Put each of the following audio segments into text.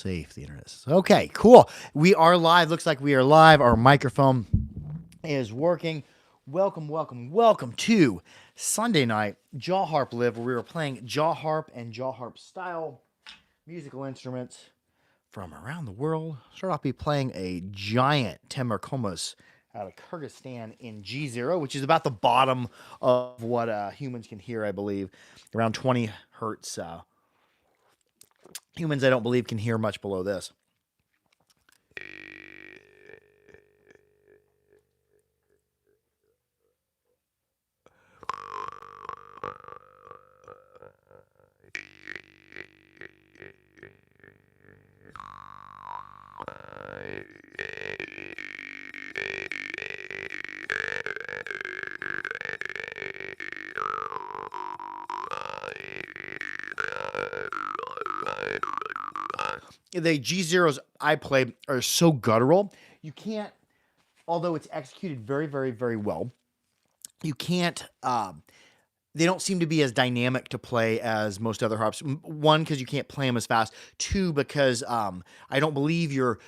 Safe, the internet says. Okay, cool. We are live. Looks like we are live. Our microphone is working. Welcome, welcome, welcome to Sunday night Jaw Harp Live, where we were playing jaw harp and jaw harp style musical instruments from around the world. Start off by playing a giant Temerkomas out of Kyrgyzstan in G0, which is about the bottom of what humans can hear, I believe, around 20 hertz. Humans, I don't believe, can hear much below this. The G0s I play are so guttural. You can't, although it's executed very, very, very well, you can't, they don't seem to be as dynamic to play as most other harps. One, because you can't play them as fast. Two, because I don't believe your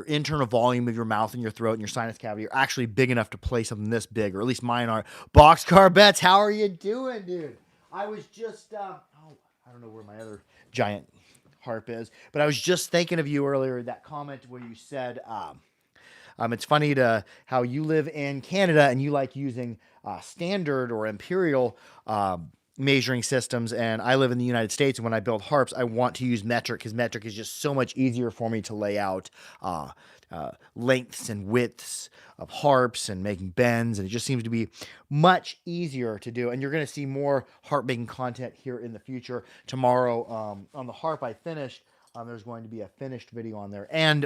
internal volume of your mouth and your throat and your sinus cavity are actually big enough to play something this big, or at least mine are. Boxcar Bets, how are you doing, dude? I was just, I don't know where my other giant harp is, but I was just thinking of you earlier. That comment where you said, it's funny to how you live in Canada and you like using standard or imperial measuring systems, and I live in the United States. And when I build harps, I want to use metric because metric is just so much easier for me to lay out lengths and widths of harps and making bends, and it just seems to be much easier to do. And you're going to see more harp making content here in the future. Tomorrow on the harp I finished, there's going to be a finished video on there, and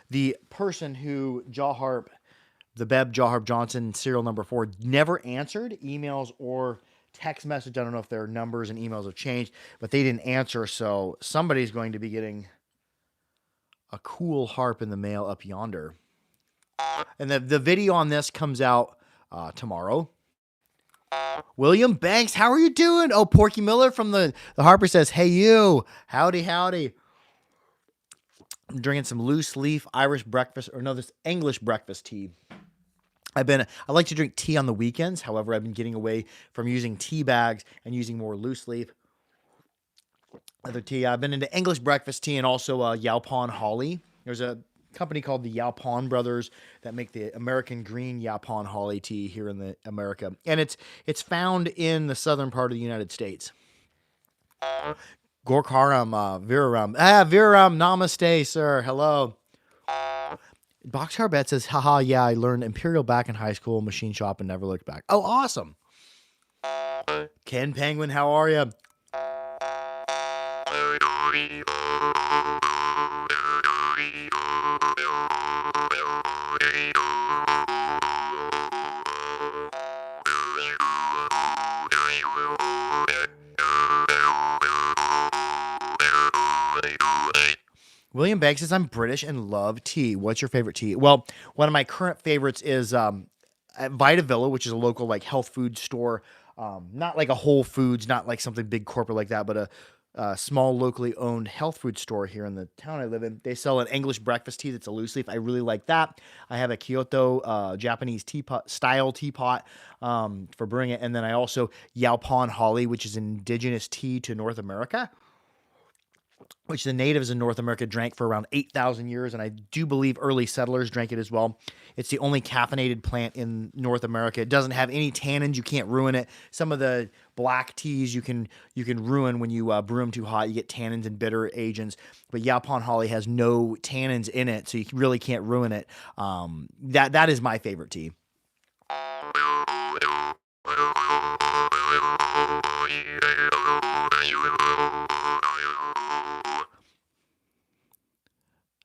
the person who the Beb Jaw Harp Johnson, serial number 4, never answered emails or text message. I don't know if their numbers and emails have changed, but they didn't answer. So somebody's going to be getting a cool harp in the mail up yonder. And the video on this comes out tomorrow. William Banks, how are you doing? Oh, Porky Miller from the Harper says, hey, you. Howdy, howdy. I'm drinking some loose leaf Irish breakfast, or no, this English breakfast tea. I like to drink tea on the weekends. However, I've been getting away from using tea bags and using more loose leaf other tea. I've been into English breakfast tea and also Yaupon Holly. There's a company called the Yaupon Brothers that make the American green Yaupon Holly tea here in America, and it's found in the southern part of the United States. Gorkaram, Viraram. Viraram, namaste, sir. Hello. Boxcar Bet says, haha, yeah, I learned Imperial back in high school, machine shop, and never looked back. Oh, awesome. Ken Penguin, how are you? William Banks says, I'm British and love tea. What's your favorite tea? Well, one of my current favorites is at Vita Villa, which is a local like health food store. Not like a Whole Foods, not like something big corporate like that, but a small locally owned health food store here in the town I live in. They sell an English breakfast tea that's a loose leaf. I really like that. I have a Kyoto Japanese teapot for brewing it. And then I also Yaupon Holly, which is indigenous tea to North America, which the natives in North America drank for around 8,000 years, and I do believe early settlers drank it as well. It's the only caffeinated plant in North America. It doesn't have any tannins. You can't ruin it. Some of the black teas you can ruin when you brew them too hot. You get tannins and bitter agents, but Yaupon Holly has no tannins in it, so you really can't ruin it. That is my favorite tea.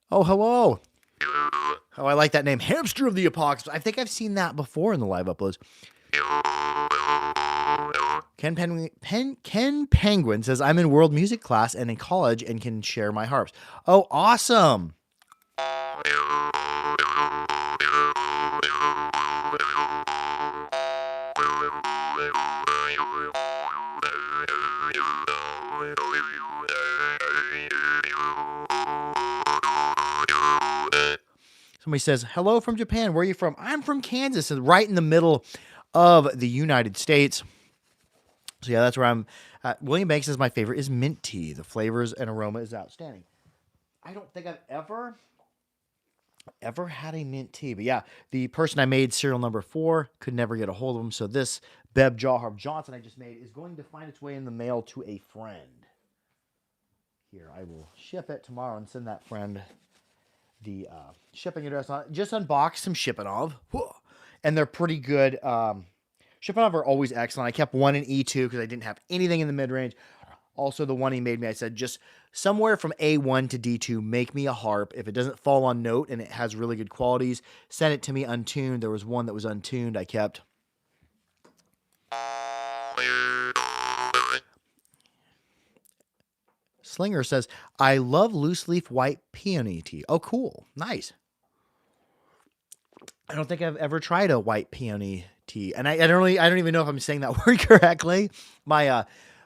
Oh, hello. Oh, I like that name. Hamster of the Apocalypse. I think I've seen that before in the live uploads. Ken Penguin says, I'm in world music class and in college and can share my harps. Oh, awesome. Somebody says, hello from Japan. Where are you from? I'm from Kansas, right in the middle of the United States. So yeah, that's where I'm at. William Banks says my favorite is mint tea. The flavors and aroma is outstanding. I don't think I've ever had a mint tea. But yeah, the person I made serial number 4 could never get a hold of him. So this Beb Jaw Harp Johnson I just made is going to find its way in the mail to a friend. Here, I will ship it tomorrow and send that friend the shipping address on it. Just unboxed some Shippanov. And they're pretty good. Shippanov are always excellent. I kept one in E2 because I didn't have anything in the mid-range. Also, the one he made me, I said, just somewhere from A1 to D2, make me a harp. If it doesn't fall on note and it has really good qualities, send it to me untuned. There was one that was untuned I kept. Slinger says, I love loose leaf white peony tea. Oh, cool. Nice. I don't think I've ever tried a white peony tea. And I don't even know if I'm saying that word correctly. My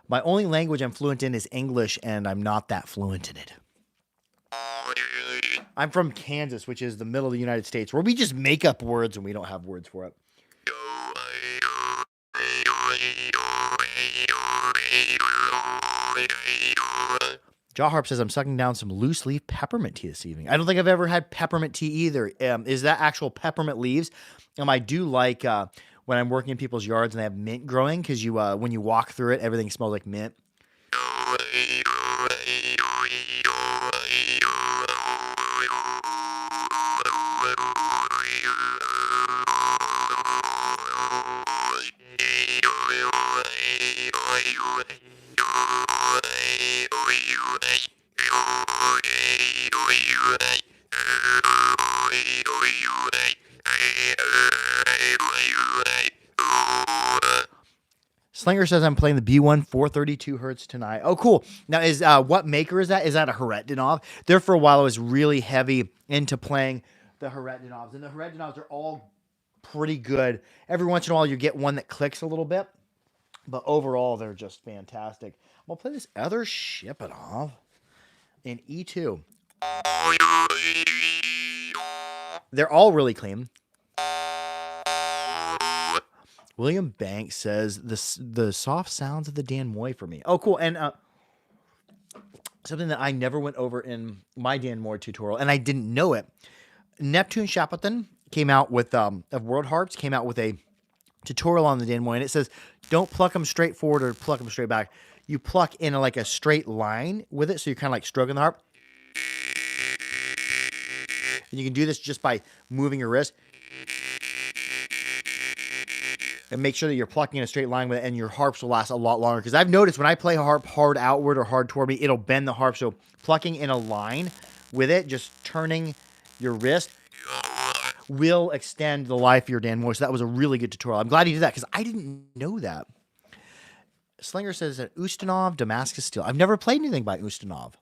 only language I'm fluent in is English, and I'm not that fluent in it. I'm from Kansas, which is the middle of the United States, where we just make up words when we don't have words for it. Jaw Harp says, I'm sucking down some loose leaf peppermint tea this evening. I don't think I've ever had peppermint tea either. Is that actual peppermint leaves? I do like when I'm working in people's yards and they have mint growing, because when you walk through it, everything smells like mint. Slinger says I'm playing the B1 432 hertz tonight. Oh, cool. Now, what maker is that? Is that a Haretdinov? There for a while, I was really heavy into playing the Haretdinovs, and the Haretdinovs are all pretty good. Every once in a while, you get one that clicks a little bit, but overall, they're just fantastic. I'm gonna play this other Shippanov in E2. They're all really clean. William Banks says the soft sounds of the Dan Moy for me. Oh, cool. And something that I never went over in my Dan Moy tutorial, and I didn't know it. Neptune Shackleton came out with of World Harps, came out with a tutorial on the Dan Moy, and it says don't pluck them straight forward or pluck them straight back. You pluck in like a straight line with it, so you're kind of like stroking the harp. And you can do this just by moving your wrist. And make sure that you're plucking in a straight line with it, and your harps will last a lot longer. Because I've noticed when I play a harp hard outward or hard toward me, it'll bend the harp. So plucking in a line with it, just turning your wrist, will extend the life of your Dan Moy. So that was a really good tutorial. I'm glad he did that because I didn't know that. Slinger says that Ustinov, Damascus Steel. I've never played anything by Ustinov.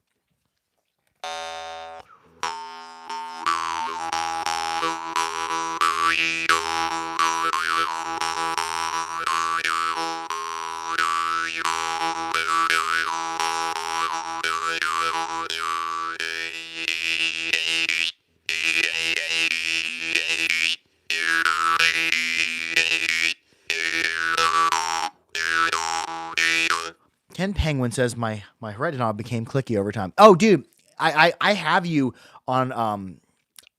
Ken Penguin says my Haretdinov became clicky over time. Oh, dude, I have you on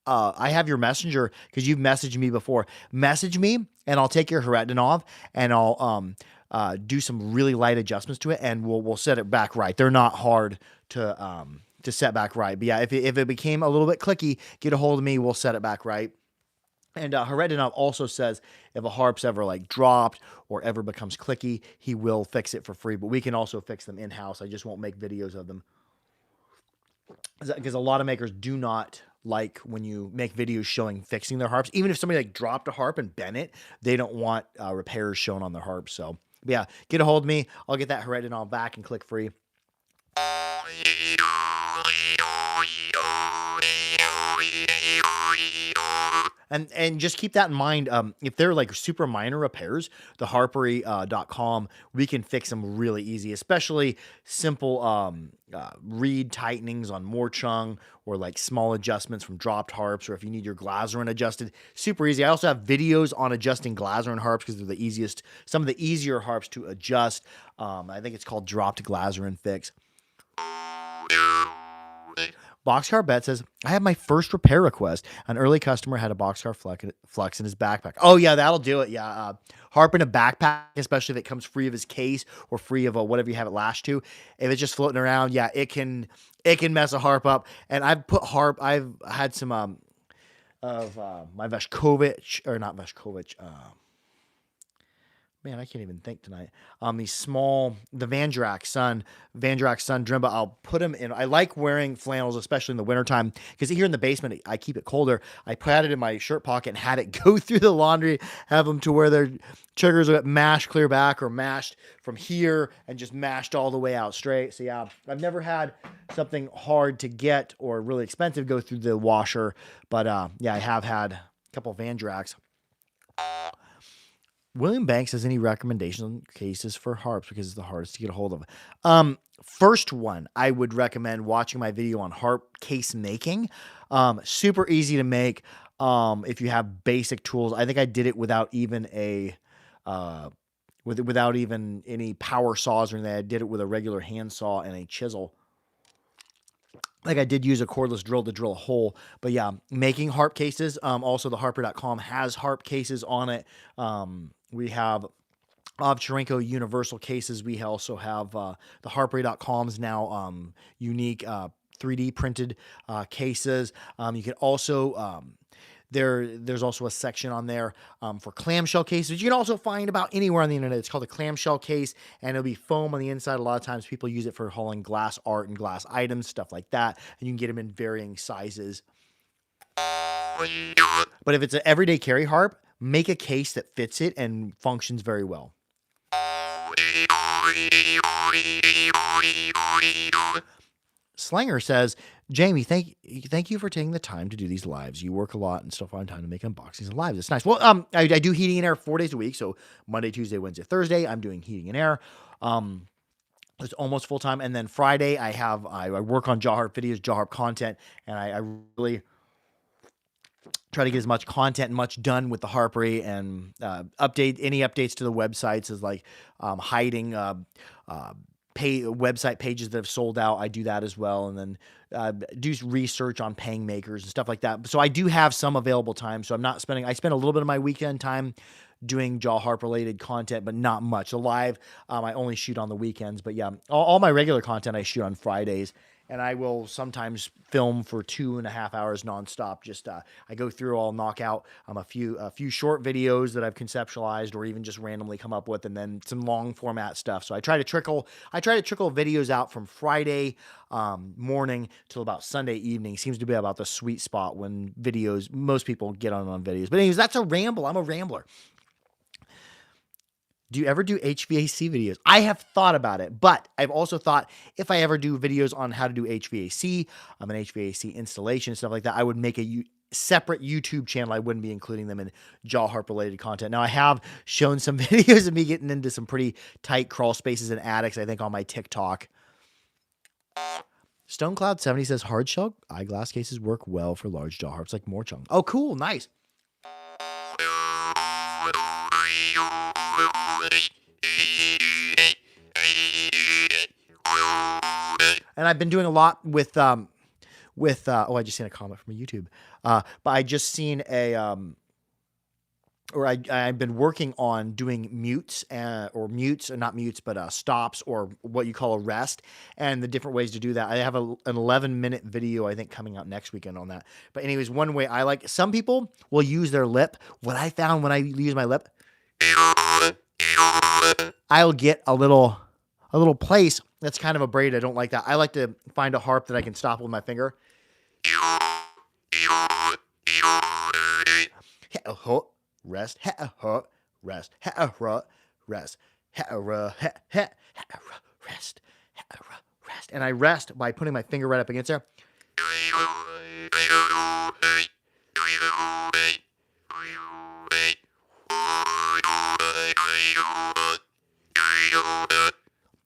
I have your messenger because you've messaged me before. Message me and I'll take your Haretdinov and I'll do some really light adjustments to it, and we'll set it back right. They're not hard to set back right. But yeah, if it became a little bit clicky, get a hold of me. We'll set it back right. And Haretdinov also says if a harp's ever like dropped or ever becomes clicky, he will fix it for free. But we can also fix them in-house. I just won't make videos of them. Because a lot of makers do not like when you make videos showing fixing their harps. Even if somebody like dropped a harp and bent it, they don't want repairs shown on their harp. So yeah, get a hold of me. I'll get that Haretdinov back and click free. And just keep that in mind. If they're like super minor repairs, the harpery.com, we can fix them really easy, especially simple reed tightenings on Morchang, or like small adjustments from dropped harps, or if you need your Glazerin adjusted, super easy. I also have videos on adjusting Glazerin harps because they're the easiest, some of the easier harps to adjust. I think it's called Dropped Glazerin Fix. Boxcar Bet says, I have my first repair request. An early customer had a Boxcar Flex in his backpack. Oh, yeah, that'll do it. Yeah. Harp in a backpack, especially if it comes free of his case or free of whatever you have it lashed to. If it's just floating around, yeah, it can mess a harp up. And I've had some of my Veshkovich, or not Veshkovich, man, I can't even think tonight. These small, the Van Draak Sun Drimba, I'll put them in. I like wearing flannels, especially in the wintertime, because here in the basement, I keep it colder. I put it in my shirt pocket and had it go through the laundry, have them to where their triggers are mashed clear back or mashed from here and just mashed all the way out straight. So yeah, I've never had something hard to get or really expensive go through the washer, but yeah, I have had a couple of Van Draaks. William Banks has any recommendations on cases for harps because it's the hardest to get a hold of. First one, I would recommend watching my video on harp case making. Super easy to make. If you have basic tools, I think I did it without even without even any power saws or anything. I did it with a regular hand saw and a chisel. Like I did use a cordless drill to drill a hole, but yeah, making harp cases. Also the harper.com has harp cases on it. We have Ovcharenko universal cases. We also have the harpery.com's now unique 3D printed cases. You can also there's also a section on there for clamshell cases. You can also find about anywhere on the internet. It's called a clamshell case, and it'll be foam on the inside. A lot of times people use it for hauling glass art and glass items, stuff like that. And you can get them in varying sizes. But if it's an everyday carry harp, make a case that fits it and functions very well. Slanger says, Jamie, thank you for taking the time to do these lives. You work a lot and still find time to make unboxings and lives. It's nice. Well, I do heating and air 4 days a week. So Monday, Tuesday, Wednesday, Thursday, I'm doing heating and air. It's almost full time. And then Friday, I work on Jaw Harp videos, Jaw Harp content, and I really try to get as much content and much done with the Harpery, and any updates to the websites is like hiding website pages that have sold out. I do that as well. And then do research on paying makers and stuff like that. So I do have some available time. So I spend a little bit of my weekend time doing Jaw Harp related content, but not much. The live, I only shoot on the weekends, but yeah, all my regular content I shoot on Fridays. And I will sometimes film for 2.5 hours nonstop. Just I go through, I'll knock out a few short videos that I've conceptualized or even just randomly come up with, and then some long format stuff. So I try to trickle videos out from Friday morning till about Sunday evening. Seems to be about the sweet spot when most people get on videos. But anyways, that's a ramble. I'm a rambler. Do you ever do HVAC videos? I have thought about it, but I've also thought if I ever do videos on how to do HVAC, an HVAC installation, stuff like that, I would make a separate YouTube channel. I wouldn't be including them in Jaw Harp related content. Now I have shown some videos of me getting into some pretty tight crawl spaces and attics, I think on my TikTok. StoneCloud70 says hard shell eyeglass cases work well for large jaw harps like Morchang. Oh, cool. Nice. And I've been doing a lot with I just seen a comment from YouTube. But I just seen I've been working on doing mutes, but stops, or what you call a rest, and the different ways to do that. I have an 11-minute video, I think, coming out next weekend on that. But anyways, one way I like, some people will use their lip. What I found when I use my lip, I'll get a little place that's kind of a braid. I don't like that. I like to find a harp that I can stop with my finger. Rest, rest, rest, rest, rest, and I rest by putting my finger right up against there.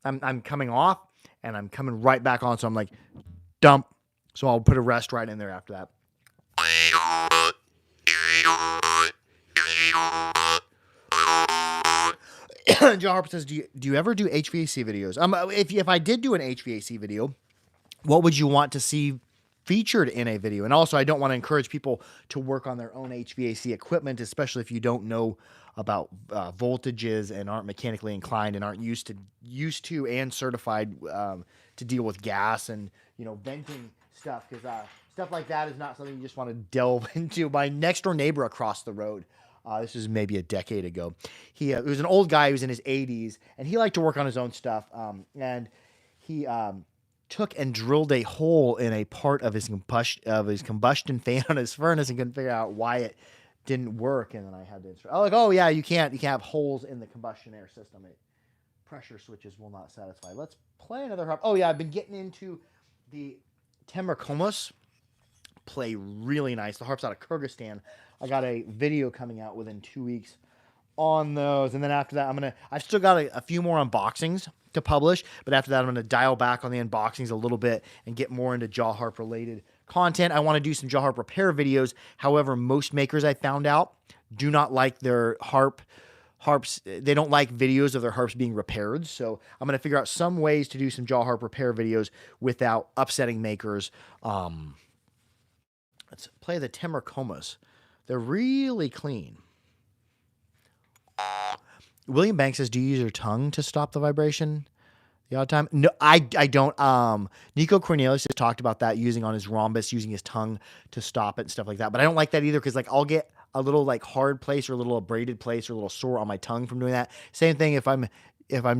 I'm coming off and I'm coming right back on. So I'm like, dump. So I'll put a rest right in there after that. Joe Harper says, do you ever do HVAC videos? If I did do an HVAC video, what would you want to see featured in a video? And also, I don't want to encourage people to work on their own HVAC equipment, especially if you don't know about voltages and aren't mechanically inclined and aren't used to and certified to deal with gas and venting stuff, because stuff like that is not something you just want to delve into. My next door neighbor across the road, this was maybe a decade ago. He was an old guy. He was in his 80s, and he liked to work on his own stuff. And he took and drilled a hole in a part of his combustion fan on his furnace and couldn't figure out why it didn't work. And then I had to instruct. I was like, oh yeah, you can't have holes in the combustion air system. Pressure switches will not satisfy. Let's play another harp. Oh yeah, I've been getting into the Temerkomos. Play really nice. The harp's out of Kyrgyzstan. I got a video coming out within 2 weeks on those, and then after that, I've still got a few more unboxings to publish, but after that, I'm gonna dial back on the unboxings a little bit and get more into jaw harp related content. I want to do some jaw harp repair videos. However, most makers I found out do not like their harps. They don't like videos of their harps being repaired. So I'm gonna figure out some ways to do some jaw harp repair videos without upsetting makers. Let's play the Temerkomos. They're really clean. William Banks says, do you use your tongue to stop the vibration the odd time? No, I don't. Nico Cornelius has talked about that, using on his rhombus, using his tongue to stop it and stuff like that. But I don't like that either, because I'll get a little hard place or a little abraded place or a little sore on my tongue from doing that. Same thing if I'm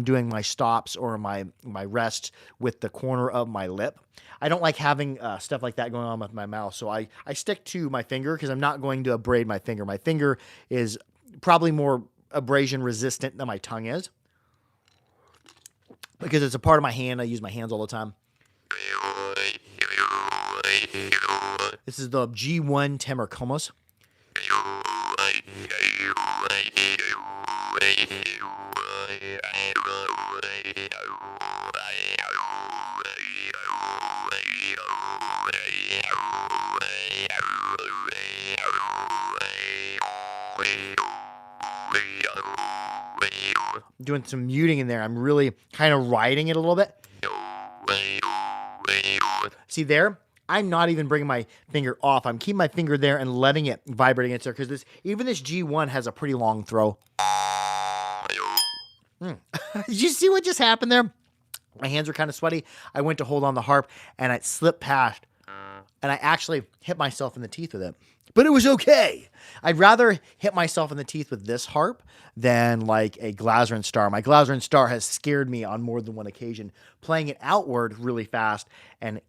doing my stops or my rests with the corner of my lip. I don't like having stuff like that going on with my mouth. So I stick to my finger, because I'm not going to abrade my finger. My finger is probably more abrasion resistant than my tongue is, because it's a part of my hand. I use my hands all the time. This is the G1 Temerkomos. Doing some muting in there. I'm really kind of riding it a little bit. See there? I'm not even bringing my finger off. I'm keeping my finger there and letting it vibrate against there, because even this G1 has a pretty long throw. Did you see what just happened there? My hands are kind of sweaty. I went to hold on the harp and it slipped past, and I actually hit myself in the teeth with it. But it was okay. I'd rather hit myself in the teeth with this harp than like a Glazerin Star. My Glazerin Star has scared me on more than one occasion, playing it outward really fast and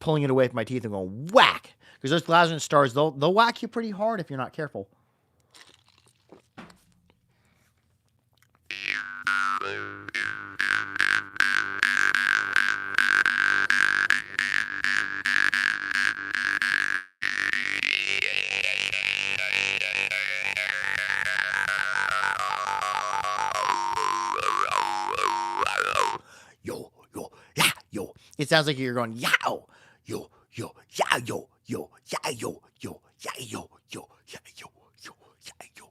pulling it away from my teeth and going whack. Because those Glazerin Stars, they'll whack you pretty hard if you're not careful. It sounds like you're going, yow, yo, yo, yeah, yo, yo, yeah, yo, yo, yeah, yo, yo, yeah, yo, yo, yeah, yo.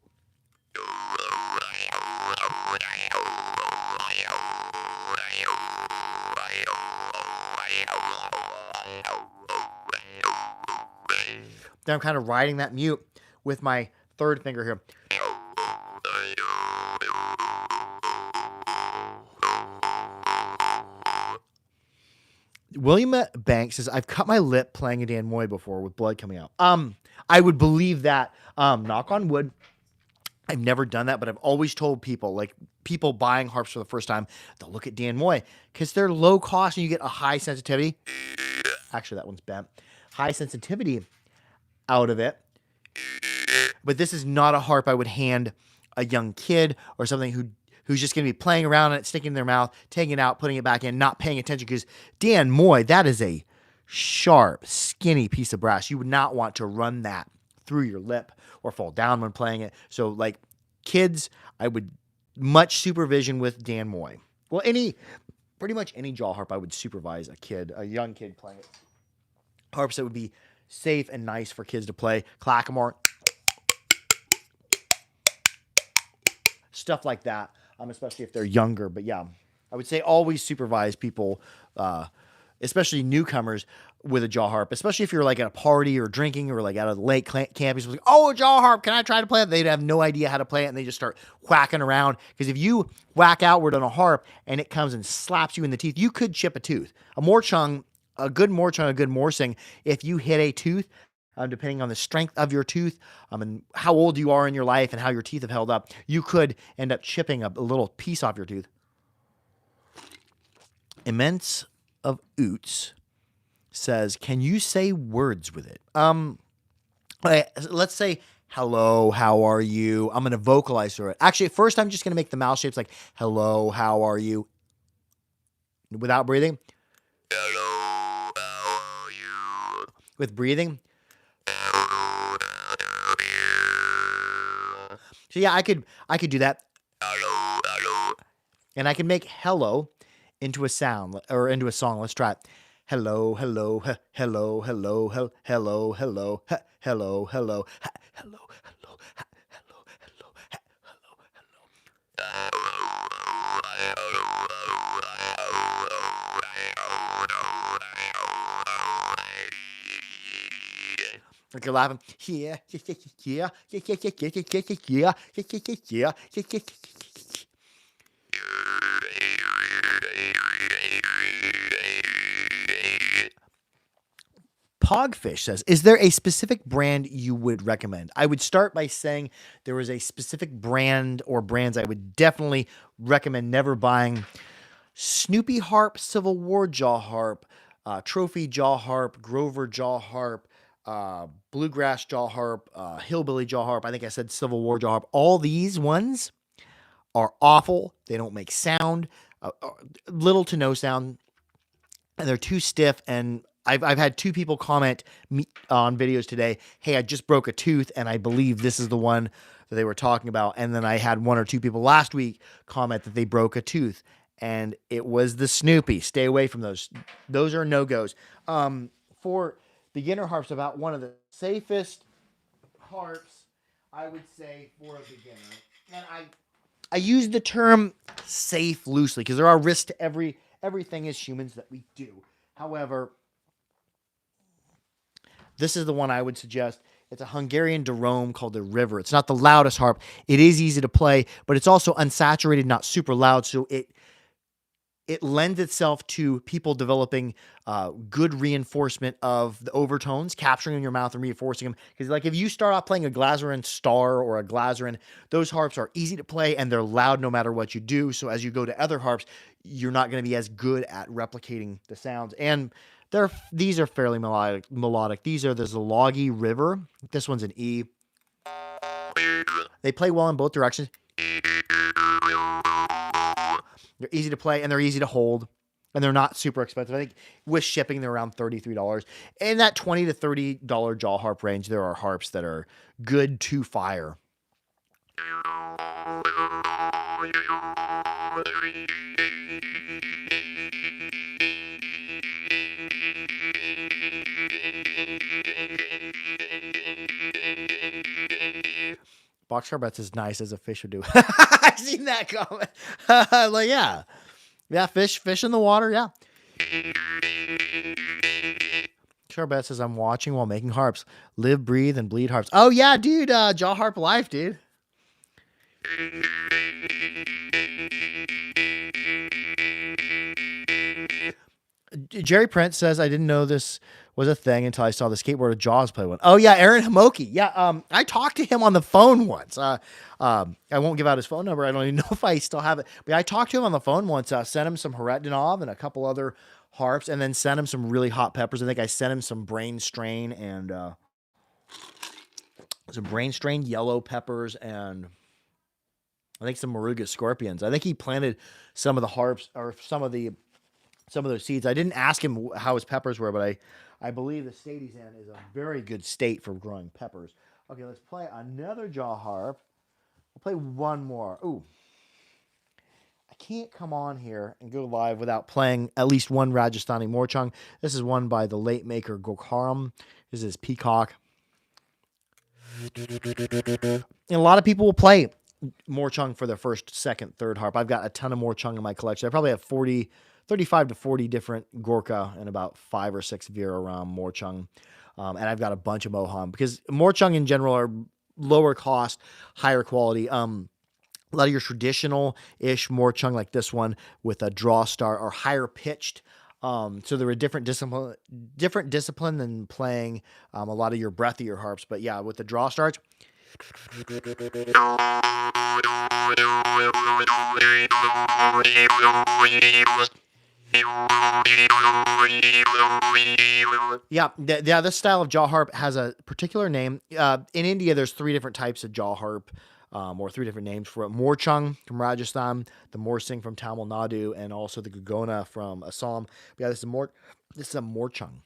Then I'm kind of riding that mute with my third finger here. William Banks says, I've cut my lip playing a Dan Moy before with blood coming out. I would believe that. Knock on wood. I've never done that, but I've always told people, like people buying harps for the first time, they'll look at Dan Moy because they're low cost and you get a high sensitivity. Actually, that one's bent. High sensitivity out of it. But this is not a harp I would hand a young kid or something who's just going to be playing around it, sticking it in their mouth, taking it out, putting it back in, not paying attention, because Dan Moy, that is a sharp, skinny piece of brass. You would not want to run that through your lip or fall down when playing it. So like kids, I would much supervision with Dan Moy. Well, pretty much any jaw harp, I would supervise a young kid playing it. Harps that would be safe and nice for kids to play. Clackamore, stuff like that, especially if they're younger. But yeah, I would say always supervise people, especially newcomers, with a jaw harp, especially if you're like at a party or drinking or like at a lake campus. Like, oh, a jaw harp, can I try to play it? They'd have no idea how to play it, and they just start whacking around. Because if you whack outward on a harp and it comes and slaps you in the teeth, you could chip a tooth. A Morchang, a good Morchang, if you hit a tooth, depending on the strength of your tooth and how old you are in your life and how your teeth have held up, you could end up chipping a little piece off your tooth. Immense of Oots says, can you say words with it? Let's say, hello, how are you? I'm going to vocalize through it. Actually, at first, I'm just going to make the mouth shapes like, hello, how are you? Without breathing. Hello, how are you? With breathing. So yeah, I could do that. Hello, hello. And I can make hello into a sound or into a song. Let's try it. Hello, hello, hello, hello, hello, hello, hello, hello, hello, hello, hello, like you're laughing. Yeah, yeah, yeah, yeah, yeah, yeah, yeah, yeah, yeah, yeah. Pogfish says, is there a specific brand you would recommend? I would start by saying there is a specific brand or brands I would definitely recommend never buying. Snoopy Harp, Civil War jaw harp, Trophy jaw harp, Grover jaw harp, Bluegrass jaw harp, Hillbilly jaw harp. I think I said Civil War jaw harp. All these ones are awful. They don't make sound, little to no sound, and they're too stiff. And I've had two people comment on videos today, hey, I just broke a tooth, and I believe this is the one that they were talking about. And then I had one or two people last week comment that they broke a tooth, and it was the Snoopy. Stay away from those. Those are no-goes. For beginner harps, about one of the safest harps, I would say, for a beginner. And I use the term safe loosely because there are risks to everything as humans that we do. However, this is the one I would suggest. It's a Hungarian Derome called the River. It's not the loudest harp. It is easy to play, but it's also unsaturated, not super loud. So it lends itself to people developing good reinforcement of the overtones, capturing in your mouth and reinforcing them. Because like if you start off playing a Glazerin Star or a Glazerin, those harps are easy to play and they're loud no matter what you do. So as you go to other harps, you're not going to be as good at replicating the sounds. And these are fairly melodic. These are the Zalogi River. This one's an E. They play well in both directions. They're easy to play and they're easy to hold, and they're not super expensive. I think with shipping, they're around $33. In that $20 to $30 jaw harp range, there are harps that are good to fire. Boxcar Bets is nice as a fish would do. I've seen that comment. Like, yeah. Yeah, fish in the water, yeah. Charbet says, I'm watching while making harps. Live, breathe, and bleed harps. Oh, yeah, dude. Jaw Harp Life, dude. Jerry Prince says, I didn't know this was a thing until I saw the skateboarder Jaws play one. Oh, yeah, Aaron Hamoki. Yeah, I talked to him on the phone once. I won't give out his phone number. I don't even know if I still have it. But I talked to him on the phone once. Sent him some Haretdinov and a couple other harps, and then sent him some really hot peppers. I think I sent him some Brain Strain and some Brain Strain yellow peppers and I think some Moruga Scorpions. I think he planted some of the harps or some of those seeds. I didn't ask him how his peppers were, but I believe the state he's in is a very good state for growing peppers. Okay, let's play another jaw harp. We'll play one more. Ooh, I can't come on here and go live without playing at least one Rajasthani Morchang. This is one by the late maker Gokharam. This is Peacock. And a lot of people will play Morchang for their first, second, third harp. I've got a ton of Morchang in my collection. I probably have 35 to 40 different Gorka and about 5 or 6 Vera Ram Morchang. And I've got a bunch of Mohan because Morchang in general are lower cost, higher quality. A lot of your traditional-ish Morchang like this one with a draw star are higher pitched. So they're a different discipline than playing a lot of your breathier harps. But yeah, with the draw stars, yeah, this style of jaw harp has a particular name. In India, there's 3 different types of jaw harp, or 3 different names for it. Morchang from Rajasthan, the Morsing from Tamil Nadu, and also the Gugona from Assam. But yeah, this is a Morchang.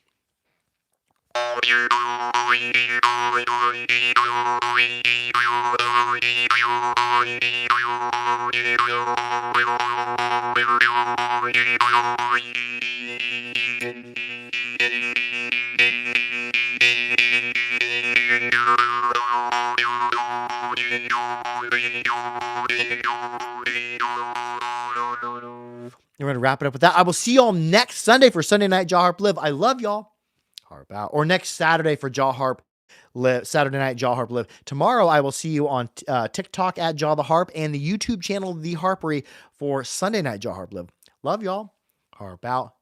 We're going to wrap it up with that. I will see y'all next Sunday for Sunday Night Jaw Harp Live. I love y'all. Harp out. Or next Saturday for Jaw Harp Live, Saturday Night Jaw Harp Live. Tomorrow I will see you on TikTok at Jaw the Harp and the YouTube channel The Harpery for Sunday Night Jaw Harp Live. Love y'all. Harp out.